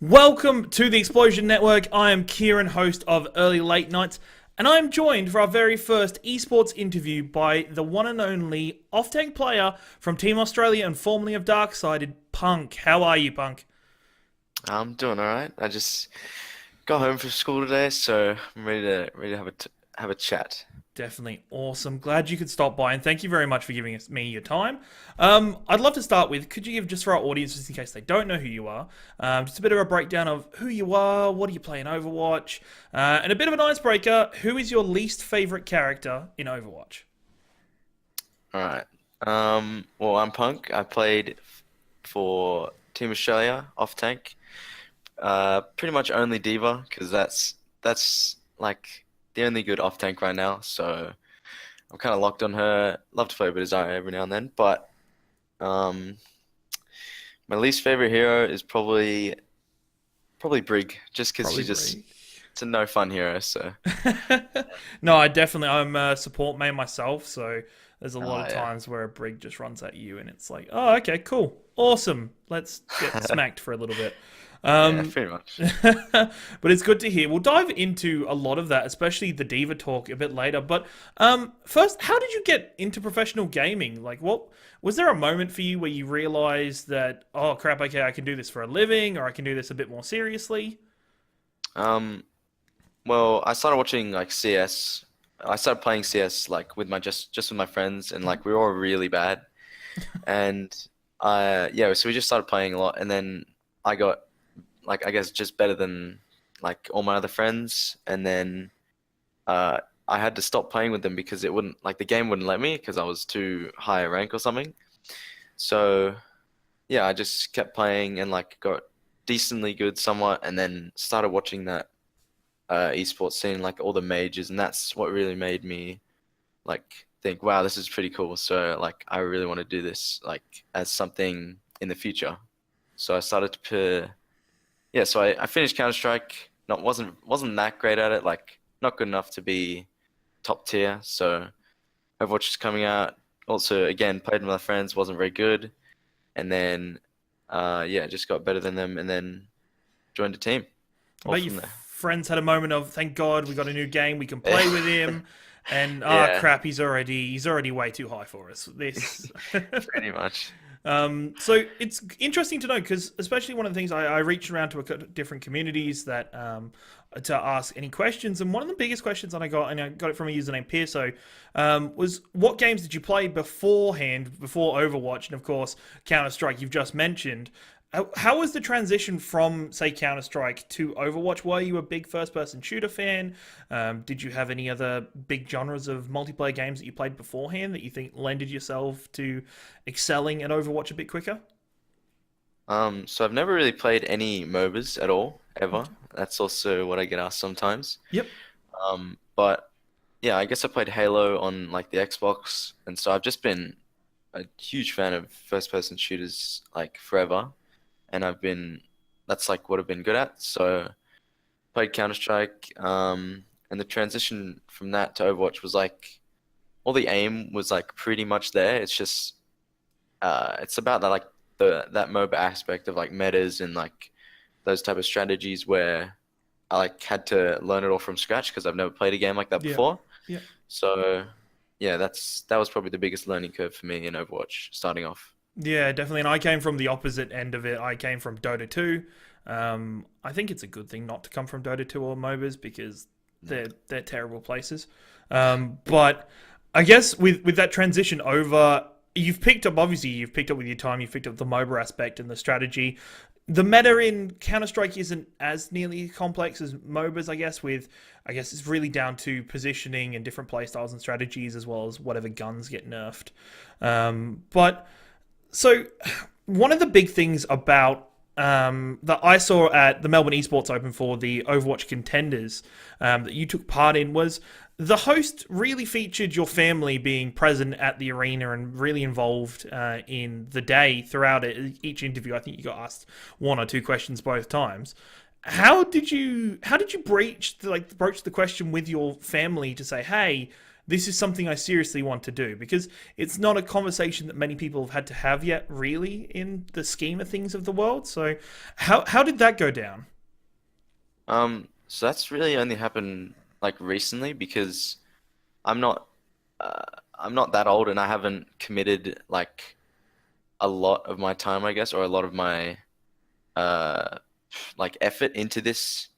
Welcome to the Explosion Network. I am Ciaran, host of Early Late Nights, and I am joined for our very first eSports interview by the one and only off-tank player from Team Australia and formerly of Darksided, Punk. How are you, Punk? I'm doing all right. I just got home from school today, so I'm ready to have a chat. Definitely awesome. Glad you could stop by, and thank you very much for giving me your time. I'd love to start with, could you give, just for our audience, just in case they don't know who you are, just a bit of a breakdown of who you are, what do you play in Overwatch, and a bit of an icebreaker, who is your least favorite character in Overwatch? All right. Well, I'm Punk. I played for Team Australia off tank. Pretty much only Diva because that's like the only good off tank right now. So I'm kind of locked on her. Love to play a bit of Zarya every now and then, but um, my least favorite hero is probably Brig, just because Probably she just Brie. it's a no fun hero. So No, I'm a support main myself, so there's a lot of yeah, times where a Brig just runs at you and it's like, oh, okay, cool, awesome, let's get smacked for a little bit. yeah, Um, pretty much. but it's good to hear. We'll dive into a lot of that, especially the Diva talk a bit later. But first, how did you get into professional gaming? Like, what was there a moment for you where you realized that, oh crap, okay, I can do this for a living, or I can do this a bit more seriously? Um, well, I started watching like CS. I started playing CS like with my just with my friends, and like we were all really bad. And yeah, so we just started playing a lot, and then I got like I guess just better than like all my other friends, and then I had to stop playing with them because it wouldn't like the game wouldn't let me because I was too high a rank or something. So yeah, I just kept playing and like got decently good somewhat, and then started watching that esports scene, like all the majors, and that's what really made me like think, wow, this is pretty cool. So like I really want to do this like as something in the future. So I started to yeah, so I finished Counter-Strike. Not wasn't that great at it, like not good enough to be top tier. So Overwatch is coming out. Also, again, played with my friends, wasn't very good, and then yeah, just got better than them, and then joined a team. I All bet your from there. friends had a moment of, thank God we got a new game, we can play with him. And Yeah, crap, he's already way too high for us. This. pretty much. So it's interesting to know because, especially one of the things I reached around to different communities that to ask any questions, and one of the biggest questions that I got, and I got it from a user named Pearso, was what games did you play beforehand, before Overwatch, and of course Counter Strike you've just mentioned. How was the transition from, say, Counter Strike to Overwatch? Were you a big first person shooter fan? Did you have any other big genres of multiplayer games that you played beforehand that you think lended yourself to excelling at Overwatch a bit quicker? So I've never really played any MOBAs at all, ever. Okay. That's also what I get asked sometimes. Yep. But yeah, I guess I played Halo on like the Xbox, and so I've just been a huge fan of first-person shooters like forever, and that's like what I've been good at. So played Counter-Strike, and the transition from that to Overwatch was like all the aim was like pretty much there. It's just it's about that like that MOBA aspect of like metas and like those type of strategies where I like had to learn it all from scratch because I've never played a game like that Yeah. before. Yeah. So yeah, that was probably the biggest learning curve for me in Overwatch starting off. Yeah, definitely. And I came from the opposite end of it. I came from Dota 2. I think it's a good thing not to come from Dota 2 or MOBAs because they're terrible places. But I guess with that transition over, you've picked up with your time, you've picked up the MOBA aspect and the strategy. The meta in Counter Strike isn't as nearly complex as MOBAs, I guess. I guess it's really down to positioning and different playstyles and strategies, as well as whatever guns get nerfed. But so, one of the big things about that I saw at the Melbourne Esports Open for the Overwatch Contenders that you took part in was the host really featured your family being present at the arena and really involved in the day throughout each interview. I think you got asked one or two questions both times. How did you broach the question with your family to say, hey, this is something I seriously want to do, because it's not a conversation that many people have had to have yet, really, in the scheme of things of the world. So, how did that go down? So that's really only happened like recently because I'm not uh, I'm not that old and I haven't committed like a lot of my time, I guess, or a lot of my uh like effort into this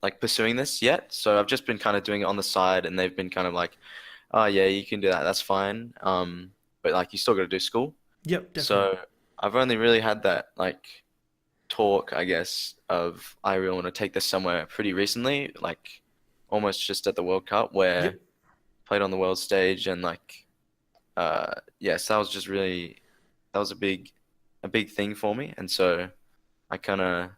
like pursuing this yet. So I've just been kind of doing it on the side and they've been kind of like, "Oh yeah, you can do that. That's fine." But like you still got to do school. Yep, definitely. So I've only really had that like talk, I guess, of I really want to take this somewhere pretty recently, like almost just at the World Cup where Yep. played on the world stage and like yes, that was just really that was a big thing for me. And so I kind of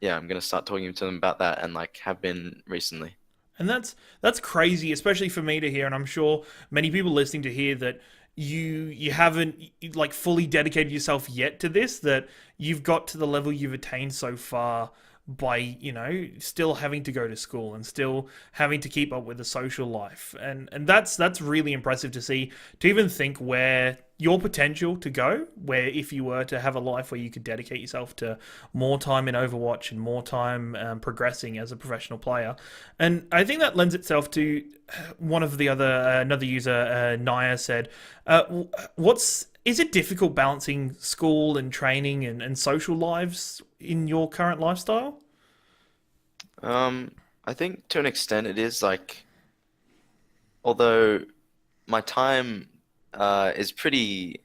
yeah, I'm gonna start talking to them about that and like have been recently. And that's crazy, especially for me to hear, and I'm sure many people listening to hear that you haven't like fully dedicated yourself yet to this, that you've got to the level you've attained so far by, still having to go to school and still having to keep up with the social life. And that's really impressive to see, to even think where your potential to go, where if you were to have a life where you could dedicate yourself to more time in Overwatch and more time progressing as a professional player. And I think that lends itself to one of the other another user, Naya, said, "What's is it difficult balancing school and training and social lives in your current lifestyle?" Um, I think to an extent it is like although my time is pretty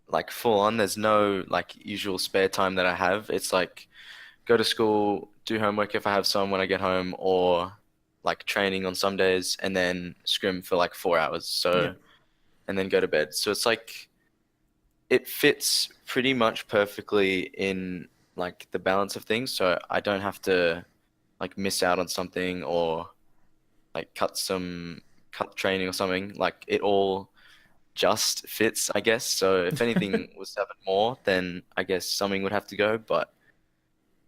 like full on, there's no like usual spare time that I have. It's like go to school, do homework if I have some when I get home, or like training on some days, and then scrim for like 4 hours. Yeah, So, and then go to bed. So it's like it fits pretty much perfectly in like the balance of things. So I don't have to like miss out on something or like cut training or something. Like it all just fits, I guess. So if anything was to happen more, then I guess something would have to go. But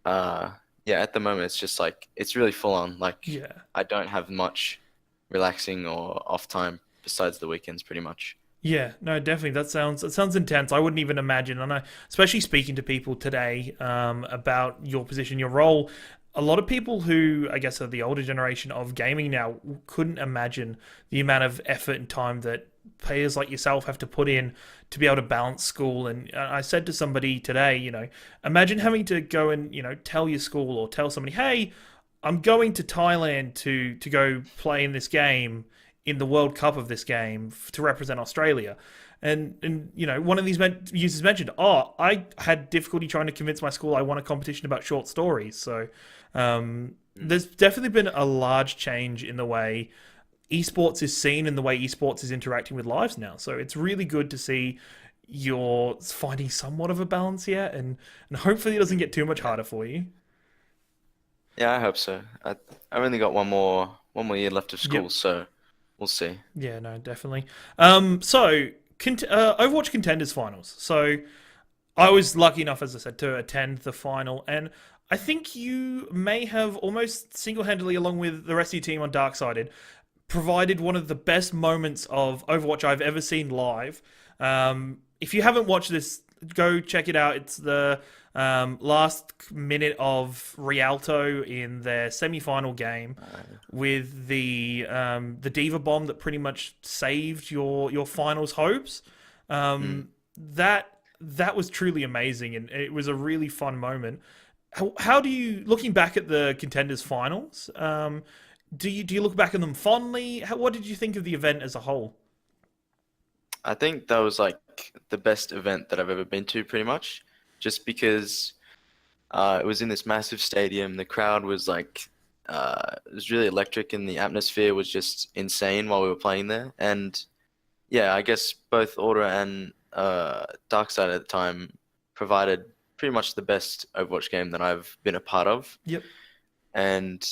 uh, yeah, at the moment it's just like it's really full on. Like yeah. I don't have much relaxing or off time besides the weekends, pretty much. Yeah, no, definitely. That sounds intense. I wouldn't even imagine. And especially speaking to people today about your position, your role. A lot of people who I guess are the older generation of gaming now couldn't imagine the amount of effort and time that players like yourself have to put in to be able to balance school. And I said to somebody today, imagine having to go and tell your school or tell somebody, hey, I'm going to Thailand to go play in this game, in the World Cup of this game, to represent Australia. And one of these users mentioned, oh, I had difficulty trying to convince my school I won a competition about short stories. So there's definitely been a large change in the way esports is seen and the way esports is interacting with lives now. So it's really good to see you're finding somewhat of a balance here, and hopefully it doesn't get too much Yeah, harder for you. yeah, I hope so. I've only got one more year left of Yep. school, so we'll see. Yeah, no, definitely. So Overwatch Contenders Finals. So I was lucky enough, as I said, to attend the final, and I think you may have almost single-handedly, along with the rest of your team on Darksided, provided one of the best moments of Overwatch I've ever seen live. If you haven't watched this, go check it out. It's the last minute of Rialto in their semi-final game with the Diva bomb that pretty much saved your finals hopes. Mm. That was truly amazing, and it was a really fun moment. How do you, looking back at the contenders finals? Do you look back on them fondly? What did you think of the event as a whole? I think that was like the best event that I've ever been to, pretty much, just because it was in this massive stadium. The crowd was like, it was really electric, and the atmosphere was just insane while we were playing there. And yeah, I guess both Order and Darkside at the time provided pretty much the best Overwatch game that I've been a part of. Yep. And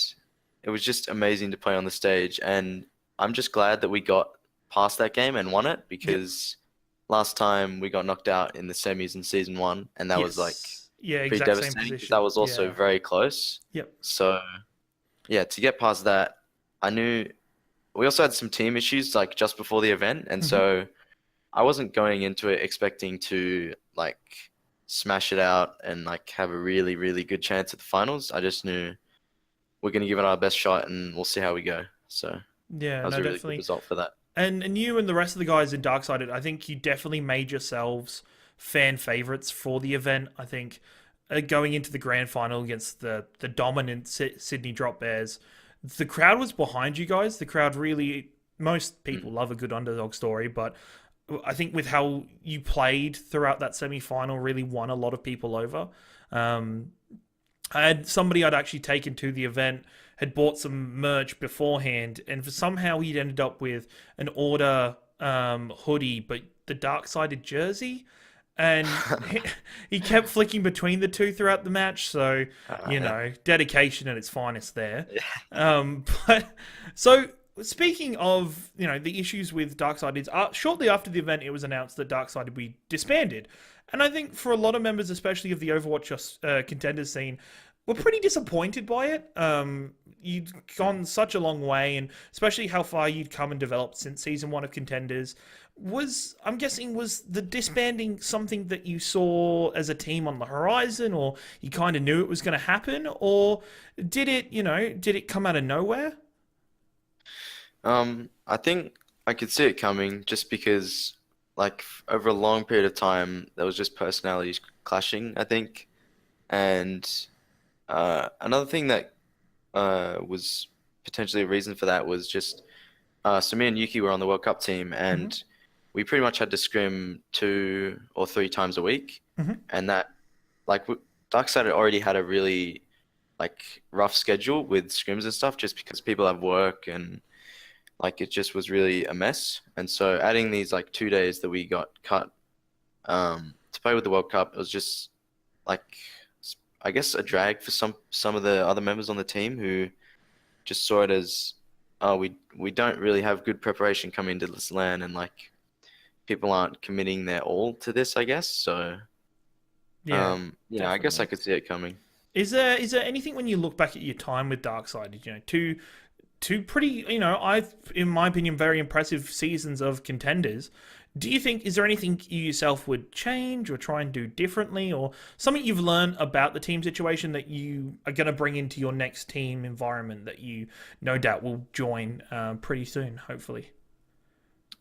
it was just amazing to play on the stage. And I'm just glad that we got past that game and won it Yep. because last time we got knocked out in the semis in season one, and that was like Yes. Yeah. pretty Exact same devastating because that position. was also Yeah. very close. Yep. So yeah, to get past that, I knew we also had some team issues like just before the event, and Hmm. so I wasn't going into it expecting to like smash it out and like have a really, really good chance at the finals. I just knew we're gonna give it our best shot and we'll see how we go. So Yeah, that was no, a really good definitely. result for that. And you and the rest of the guys in Darksided, I think you definitely made yourselves fan favorites for the event. I think going into the grand final against the dominant Sydney Drop Bears, the crowd was behind you guys. The crowd really, most people Mm. love a good underdog story, but I think with how you played throughout that semi final, really won a lot of people over. Um, I had somebody I'd actually taken to the event had bought some merch beforehand, and for somehow he'd ended up with an order hoodie, but the dark sided jersey, and he kept flicking between the two throughout the match. So Yeah. dedication at its finest there. Yeah. But so speaking of the issues with Darksided, shortly after the event, it was announced that Darksided would be disbanded. And I think for a lot of members, especially of the Overwatch contenders scene, were pretty disappointed by it. You'd gone such a long way, and especially how far you'd come and developed since season one of Contenders. I'm guessing, was the disbanding something that you saw as a team on the horizon, or you kind of knew it was going to happen, or did it come out of nowhere? I think I could see it coming just because, like, over a long period of time, there was just personalities clashing, I think. And another thing that was potentially a reason for that was just so me and Yuki were on the World Cup team, Hmm. and we pretty much had to scrim 2 or 3 times a week, Hmm. and that like Darkseid had already had a really like rough schedule with scrims and stuff, just because people have work and like it just was really a mess. And so adding these like 2 days that we got cut to play with the World Cup, it was just like I guess a drag for some of the other members on the team who just saw it as oh we don't really have good preparation coming into this LAN and like people aren't committing their all to this, I guess. So Yeah, I guess I definitely. could see it coming. Is there anything when you look back at your time with Darkseid, two pretty, I in my opinion, very impressive seasons of Contenders. Do you think is there anything you yourself would change or try and do differently, or something you've learned about the team situation that you are going to bring into your next team environment that you no doubt will join pretty soon, hopefully?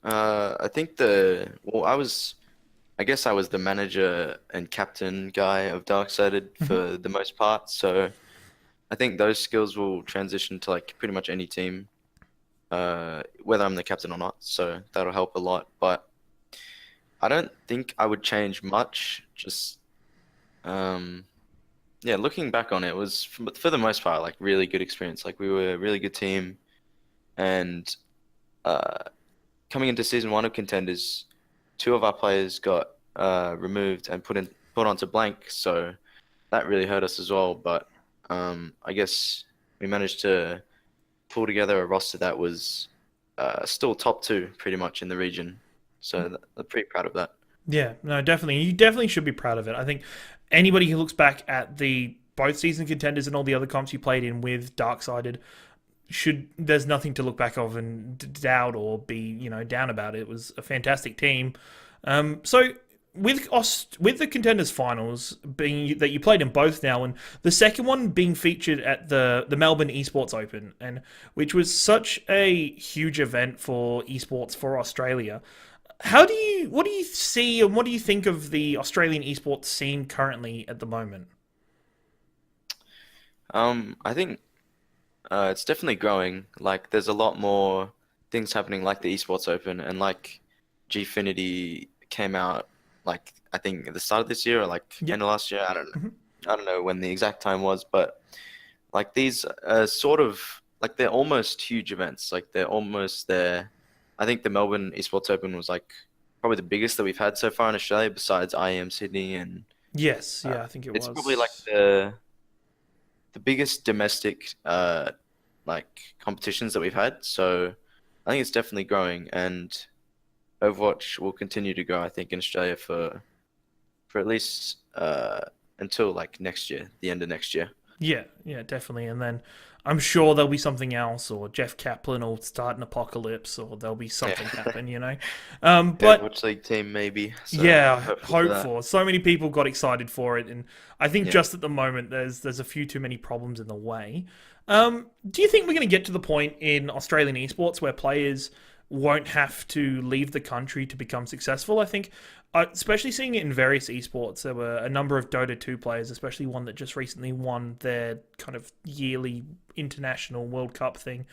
I think I guess I was the manager and captain guy of Darksided Hmm. for the most part. So I think those skills will transition to like pretty much any team, whether I'm the captain or not. So that'll help a lot. But I don't think I would change much. Just um, yeah, looking back on it, was for the most part like really good experience. Like we were a really good team, and uh, coming into season one of Contenders, two of our players got removed and put onto blank, so that really hurt us as well. But I guess we managed to pull together a roster that was still top two pretty much in the region. So I'm pretty proud of that. Yeah, no, definitely. You definitely should be proud of it. I think anybody who looks back at the both season contenders and all the other comps you played in with Darksided should there's nothing to look back of and doubt or be down about. It was a fantastic team. So with the contenders finals being that you played in both now, and the second one being featured at the Melbourne Esports Open, and which was such a huge event for esports for Australia. What do you see and what do you think of the Australian esports scene currently at the moment? I think it's definitely growing. Like there's a lot more things happening, like the Esports Open and like Gfinity came out like I think at the start of this year or like Yep. end of last year. I don't know. Hmm. I don't know when the exact time was, but like these sort of like they're almost huge events. Like they're almost there. I think the Melbourne Esports Open was like probably the biggest that we've had so far in Australia, besides IEM Sydney, and Yes, uh, yeah, I think it it's probably like was. the biggest domestic like competitions that we've had. So I think it's definitely growing, and Overwatch will continue to grow. I think in Australia for at least until like next year, the end of next year. Yeah, yeah, definitely. And then I'm sure there'll be something else, or Jeff Kaplan will start an apocalypse, or there'll be Yeah. something happen, you know. The But Overwatch League team maybe. So yeah, hopeful for hope that. for. So many people got excited for it, and I think Yeah. just at the moment there's a few too many problems in the way. Do you think we're going to get to the point in Australian esports where players won't have to leave the country to become successful? I think, especially seeing it in various esports, there were a number of Dota 2 players, especially one that just recently won their kind of yearly international World Cup thing.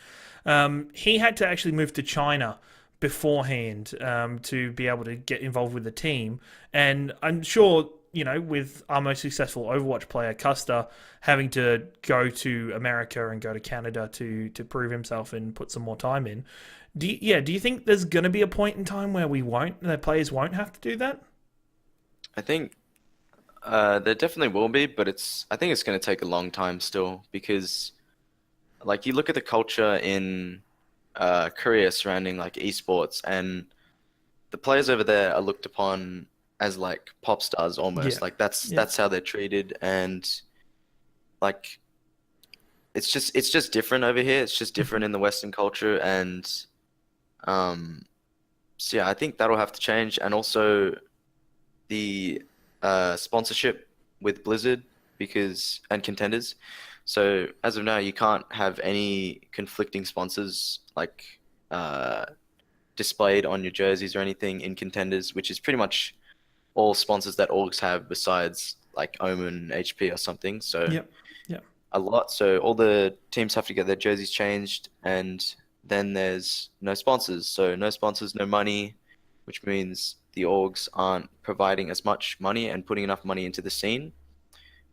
He had to actually move to China beforehand to be able to get involved with the team. And I'm sure, you know, with our most successful Overwatch player, Custer, having to go to America and go to Canada to prove himself and put some more time in. Do you think there's going to be a point in time where the players won't have to do that? I think there definitely will be, but I think it's going to take a long time still because like you look at the culture in Korea surrounding like esports, and the players over there are looked upon as like pop stars Yeah, almost. Like yeah, that's how they're treated, and like it's just different over here. It's just mhm, different in the Western culture, and um, so yeah, I think that'll have to change, and also the sponsorship with Blizzard because and contenders. So as of now, you can't have any conflicting sponsors like uh, displayed on your jerseys or anything in contenders, which is pretty much all sponsors that orgs have besides like Omen, HP or something. So yep, yep, a lot. So all the teams have to get their jerseys changed, and then there's no sponsors. So no sponsors, no money, which means the orgs aren't providing as much money and putting enough money into the scene.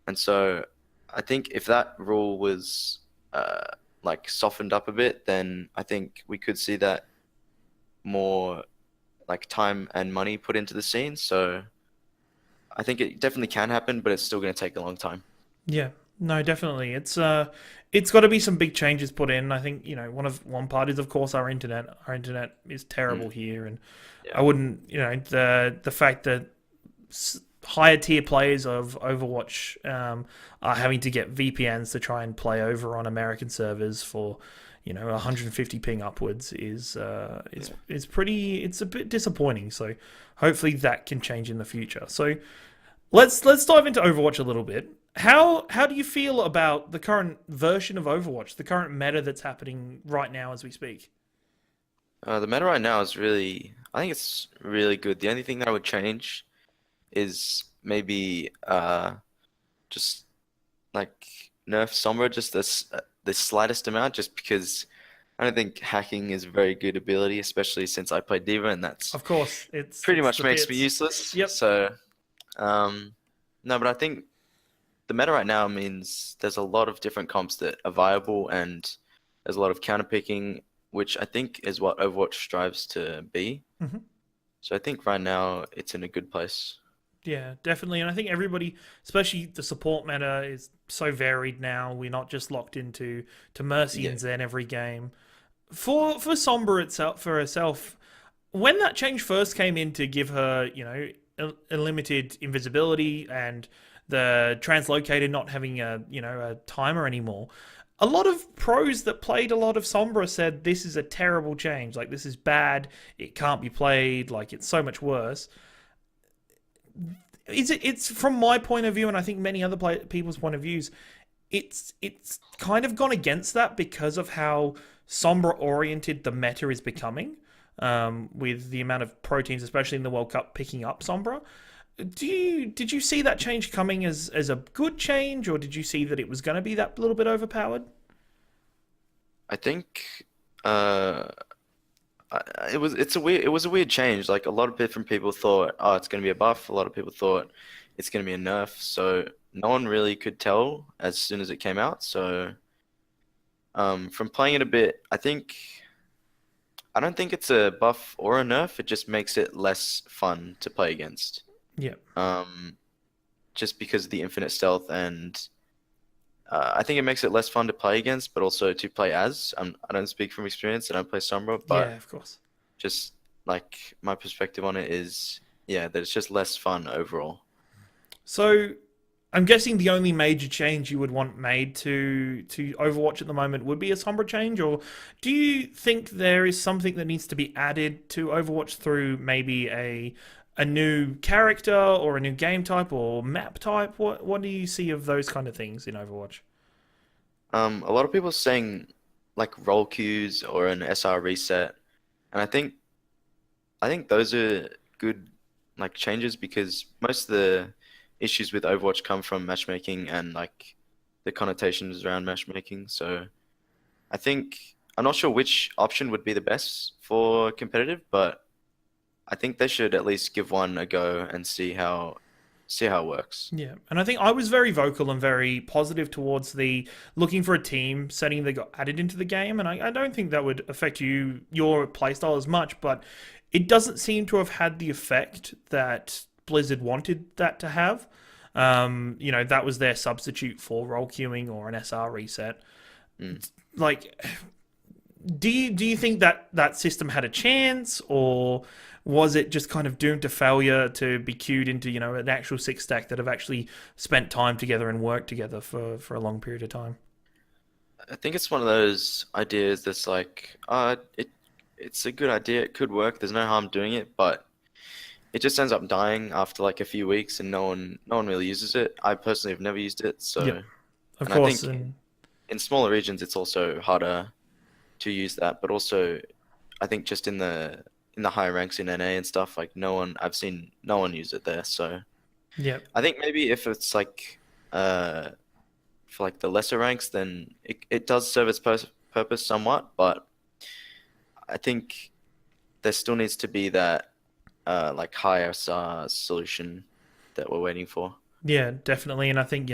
And so I think if that rule was uh, like softened up a bit, then I think we could see that more like time and money put into the scene. So I think it definitely can happen, but it's still going to take a long time. yeah. No, definitely. It's got to be some big changes put in. I think, you know, one part is of course our internet. Our internet is terrible Mm, here, and yeah, I wouldn't, you know, the fact that higher tier players of Overwatch are having to get VPNs to try and play over on American servers for, you know, 150 ping upwards yeah. is pretty. It's a bit disappointing. So hopefully that can change in the future. So let's dive into Overwatch a little bit. How do you feel about the current version of Overwatch, the current meta that's happening right now as we speak? The meta right now is really, I think it's really good. The only thing that I would change is maybe just like nerf Sombra just the slightest amount, just because I don't think hacking is a very good ability, especially since I play Diva, and that's Of course, pretty it's much the makes me bits. useless. Yep. So no, but I think the meta right now means there's a lot of different comps that are viable, and there's a lot of counter picking, which I think is what Overwatch strives to be. Mhm. So I think right now it's in a good place. Yeah, definitely. And I think everybody, especially the support meta, is so varied now. We're not just locked into Mercy Yeah. and Zen every game. For Sombra itself, for herself, when that change first came in to give her, you know, unlimited invisibility and the translocator not having a, you know, a timer anymore, a lot of pros that played a lot of Sombra said this is a terrible change. Like, this is bad. It can't be played. Like, it's so much worse. It's from my point of view, and I think many other people's point of views, it's kind of gone against that because of how Sombra oriented the meta is becoming, with the amount of pro teams, especially in the World Cup, picking up Sombra. Did you see that change coming as a good change, or did you see that it was going to be that little bit overpowered? I think uh, it was a weird change. Like a lot of different people thought, oh, it's going to be a buff. A lot of people thought it's going to be a nerf. So no one really could tell as soon as it came out. So from playing it a bit, I don't think it's a buff or a nerf. It just makes it less fun to play against. Yeah, Um, just because of the infinite stealth, and I think it makes it less fun to play against, but also to play as. I don't speak from experience. I don't play Sombra, yeah, but of course. just like my perspective on it is, yeah, that it's just less fun overall. So I'm guessing the only major change you would want made to Overwatch at the moment would be a Sombra change, or do you think there is something that needs to be added to Overwatch through maybe a new character or a new game type or map type? What do you see of those kind of things in Overwatch? A lot of people saying like role queues or an SR reset, and I think those are good like changes because most of the issues with Overwatch come from matchmaking and like the connotations around matchmaking. So I think I'm not sure which option would be the best for competitive, but I think they should at least give one a go and see how it works. Yeah, and I think I was very vocal and very positive towards the looking for a team setting that got added into the game, and I don't think that would affect your playstyle as much, but it doesn't seem to have had the effect that Blizzard wanted that to have. That was their substitute for role queuing or an SR reset. Mm. Like, do you think that that system had a chance, or was it just kind of doomed to failure to be queued into an actual six stack that have actually spent time together and worked together for a long period of time? I think it's one of those ideas that's like, it's a good idea, it could work, there's no harm doing it, but it just ends up dying after like a few weeks and no one really uses it. I personally have never used it, Yep, so of and I course, think and in smaller regions it's also harder to use that, but also I think just in the higher ranks in NA and stuff, like I've seen no one use it there. So yeah, I think maybe if it's like for like the lesser ranks, then it does serve its purpose somewhat, but I think there still needs to be that like higher SAR solution that we're waiting for. yeah, definitely, and I think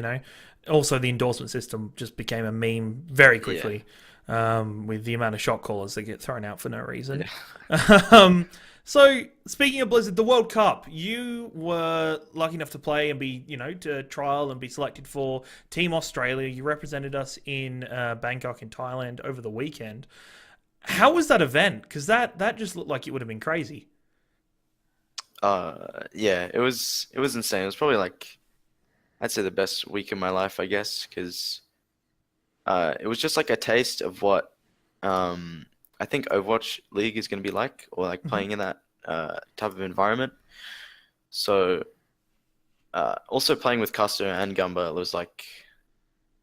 also the endorsement system just became a meme very Yeah. quickly, with the amount of shot callers that get thrown out for no reason. Yeah. Um, so speaking of Blizzard, the World Cup, you were lucky enough to play and be, to trial and be selected for Team Australia. You represented us in Bangkok in Thailand over the weekend. How was that event? Because that just looked like it would have been crazy. Yeah, it was insane. It was probably like I'd say the best week of my life, I guess, because it was just like a taste of what I think Overwatch League is going to be like, or like Hmm. playing in that type of environment. So also playing with Custer and Gumba was like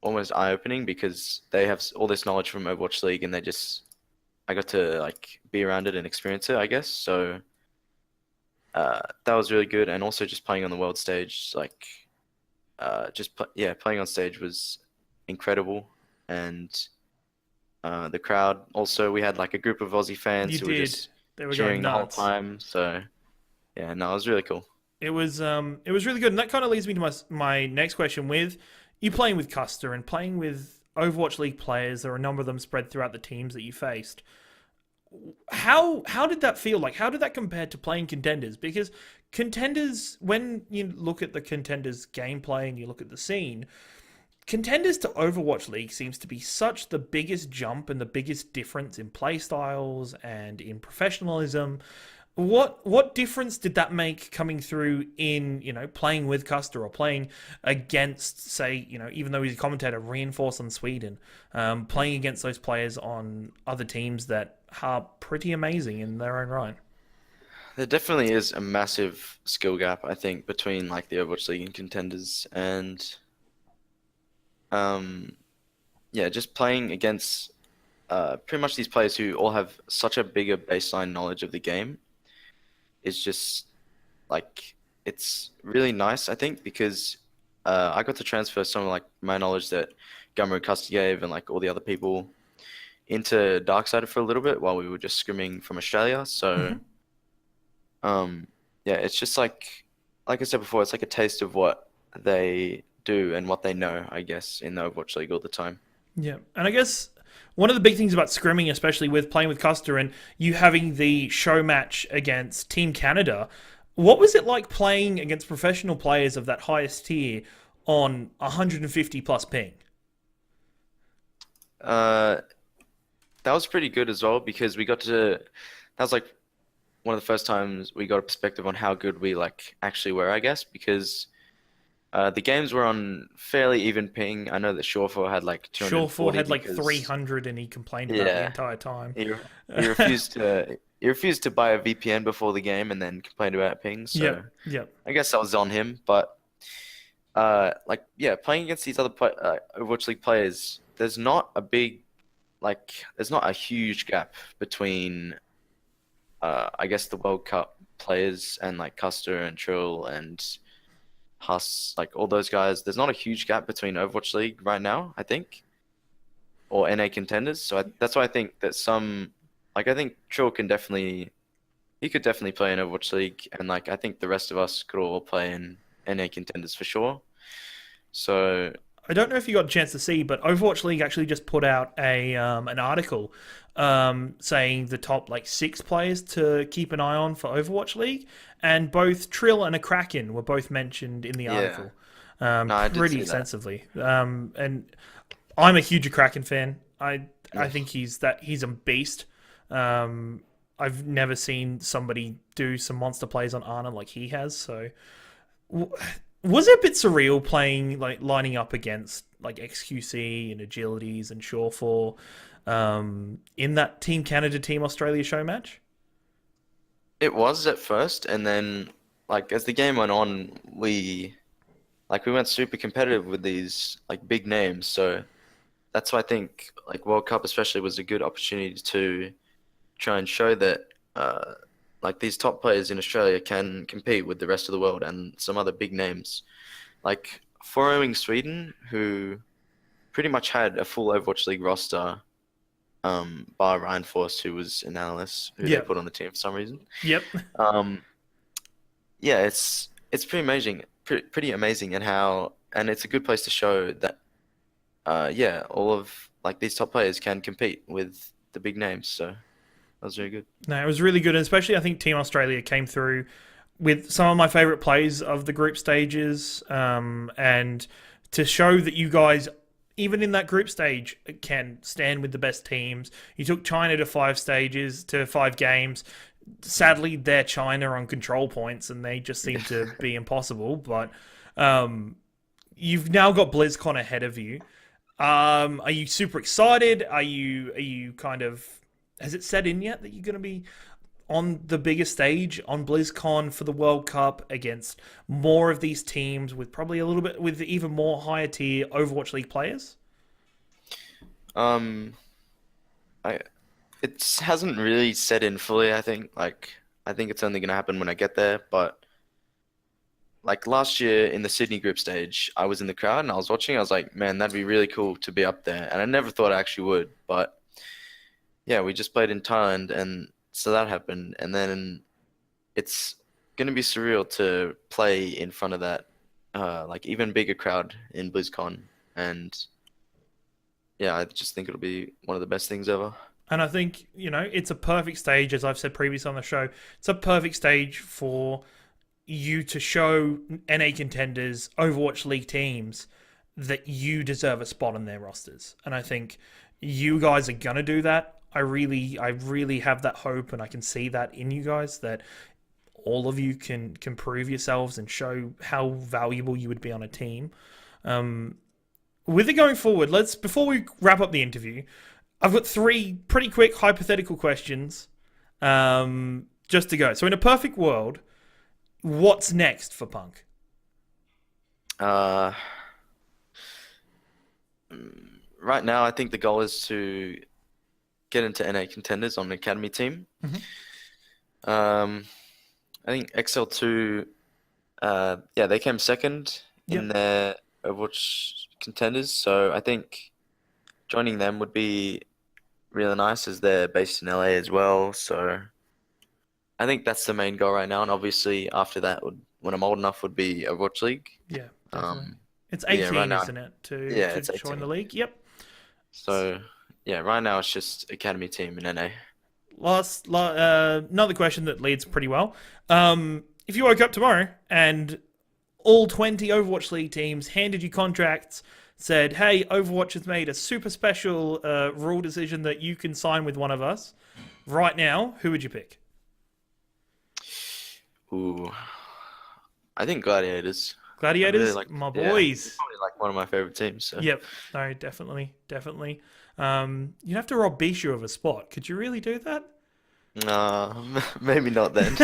almost eye-opening because they have all this knowledge from Overwatch League, and I got to like be around it and experience it, I guess. So that was really good, and also just playing on the world stage, like yeah, playing on stage was incredible, and the crowd also we had like a group of Aussie fans You who were did. just They were going cheering the whole nuts. time. So yeah, no, it was really cool. It was really good, and that kind of leads me to my next question. With you playing with Custer and playing with Overwatch League players, there are a number of them spread throughout the teams that you faced. How did that feel? Like, how did that compare to playing contenders? Because contenders, when you look at the contenders gameplay and you look at the scene, contenders to Overwatch League seems to be such the biggest jump and the biggest difference in play styles and in professionalism. What difference did that make coming through in playing with Custer or playing against, say, even though he's a commentator, Reinforce on Sweden, playing against those players on other teams that are pretty amazing in their own right? There definitely is a massive skill gap, I think, between like the Overwatch League and contenders, and um, yeah, just playing against pretty much these players who all have such a bigger baseline knowledge of the game is just like it's really nice, I think, because I got to transfer some of like my knowledge that Gummer and Custy gave and like all the other people into Darksided for a little bit while we were just scrimming from Australia. So Hmm. um, yeah, it's just like I said before, it's like a taste of what they do and what they know, I guess, in the Overwatch League all the time. Yeah, and I guess one of the big things about scrimming, especially with playing with Custer and you having the show match against Team Canada, what was it like playing against professional players of that highest tier on 150 plus ping? Uh, that was pretty good as well because we got to. That was like one of the first times we got a perspective on how good we like actually were, I guess, because The games were on fairly even ping. I know that Shawful had like Shawful 240 had like because 300 and he complained about the yeah, entire time. he he refused to buy a VPN before the game and then complained about ping. So Yep, yep. I guess that was on him. But like yeah, playing against these other Overwatch League players, there's not a huge gap between I guess the World Cup players and like Custer and Trill and Huss, like all those guys. There's not a huge gap between Overwatch League right now, I think, or NA contenders. So that's why I think that I think Trill he could definitely play in Overwatch League, and like I think the rest of us could all play in NA contenders for sure. So I don't know if you got a chance to see, but Overwatch League actually just put out a an article saying the top like 6 players to keep an eye on for Overwatch League, and both Trill and a Kraken were both mentioned in the yeah, article no, I did pretty see that. extensively. And I'm a huge Kraken fan. I Yeah. think he's a beast. I've never seen somebody do some monster plays on Ana like he has. So was it a bit surreal playing like lining up against like XQC and Agilities and Shawfall in that Team Canada Team Australia show match? It was at first, and then like as the game went on, we went super competitive with these like big names. So that's why I think like World Cup especially was a good opportunity to try and show that like these top players in Australia can compete with the rest of the world and some other big names. Like following Sweden, who pretty much had a full Overwatch League roster, bar Ryan Force, who was an analyst who they Yep. put on the team for some reason. Yep. Um, yeah, it's pretty amazing and it's a good place to show that yeah, all of like these top players can compete with the big names. So that was very good. No, it was really good, and especially I think Team Australia came through with some of my favourite plays of the group stages, and to show that you guys, even in that group stage, can stand with the best teams. You took China to 5 stages, to 5 games. Sadly, they're China on control points, and they just seem to be impossible. But you've now got BlizzCon ahead of you. Are you super excited? Are you kind of, has it set in yet that you're going to be on the biggest stage on BlizzCon for the World Cup against more of these teams with probably a little bit with even more higher tier Overwatch League players? Um, I it hasn't really set in fully, I think. Like I think it's only gonna happen when I get there, but like last year in the Sydney group stage, I was in the crowd and I was watching. I was like, man, that'd be really cool to be up there. And I never thought I actually would. But yeah, we just played in Thailand, and so that happened. And then it's gonna be surreal to play in front of that like even bigger crowd in BlizzCon. And yeah, I just think it'll be one of the best things ever. And I think, it's a perfect stage, as I've said previously on the show, it's a perfect stage for you to show NA contenders, Overwatch League teams, that you deserve a spot on their rosters. And I think you guys are gonna do that. I really have that hope, and I can see that in you guys, that all of you can prove yourselves and show how valuable you would be on a team. With it going forward, before we wrap up the interview, I've got 3 pretty quick hypothetical questions, just to go. So, in a perfect world, what's next for Punk? Uh, right now, I think the goal is to get into NA contenders on an academy team. Um, I think XL2, yeah, they came second in Yep. their Overwatch contenders, so I think joining them would be really nice as they're based in LA as well. So I think that's the main goal right now, and obviously after that, when I'm old enough, would be Overwatch League. Yeah, definitely. Um, It's but yeah, right 18, now, isn't it, to yeah, to it's join the 18. league? Yep. So yeah, right now it's just academy team in NA. Another question that leads pretty well. If you woke up tomorrow and all 20 Overwatch League teams handed you contracts, said, "Hey, Overwatch has made a super special rule decision that you can sign with one of us right now," who would you pick? Ooh, I think Gladiators. I really Gladiators, like. my Yeah, boys. probably like one of my favorite teams. So. Yep. No, definitely, definitely. You'd have to rob Bishu of a spot. Could you really do that? Maybe not then.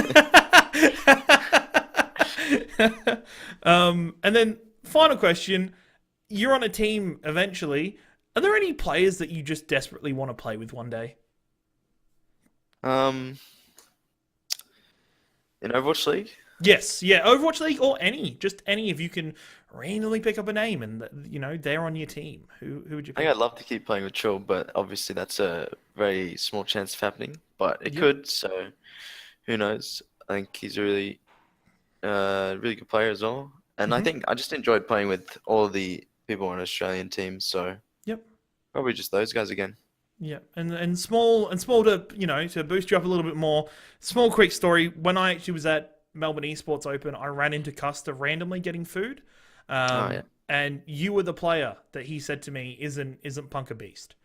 And then final question: you're on a team eventually. Are there any players that you just desperately want to play with one day? Um, in Overwatch League. Yes, yeah, Overwatch League or any, just any. If you can randomly pick up a name and they're on your team, who would you I think pick? I'd love to keep playing with Chill, but obviously that's a very small chance of happening. But it Yep. could, so who knows? I think he's a really good player as well. And I Hmm. think I just enjoyed playing with all the people on Australian teams, so Yep. probably just those guys again. Yeah, and small to to boost you up a little bit more. Small quick story. When I actually was at Melbourne Esports Open, I ran into Custer randomly getting food, Oh yeah. and you were the player that he said to me isn't Punk a beast?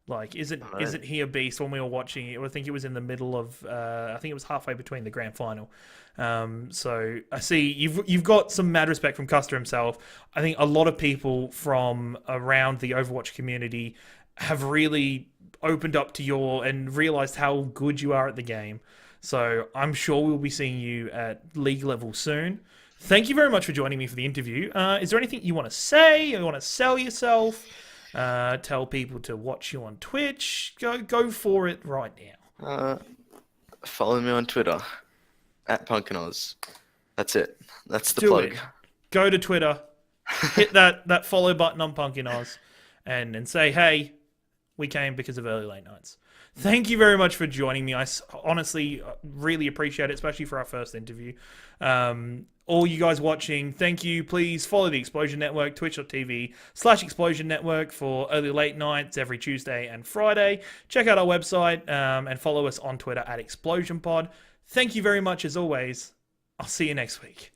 Like Oh, isn't really? he a beast when we were watching it? I think it was in the middle of I think it was halfway between the grand final. So I see you've got some mad respect from Custer himself. I think a lot of people from around the Overwatch community have really opened up to your and realized how good you are at the game. So I'm sure we'll be seeing you at league level soon. Thank you very much for joining me for the interview. Is there anything you want to say? Or you want to sell yourself? Tell people to watch you on Twitch. Go for it right now. Follow me on Twitter at Pumpkinoz. That's it. That's the Do plug. it. Go to Twitter. Hit that follow button on Pumpkin Oz and say, hey, we came because of early late nights. Thank you very much for joining me. I honestly really appreciate it, especially for our first interview. All you guys watching, thank you. Please follow the Explosion Network, twitch.tv/Explosion Network for early late nights every Tuesday and Friday. Check out our website and follow us on Twitter at Explosion Pod. Thank you very much as always. I'll see you next week.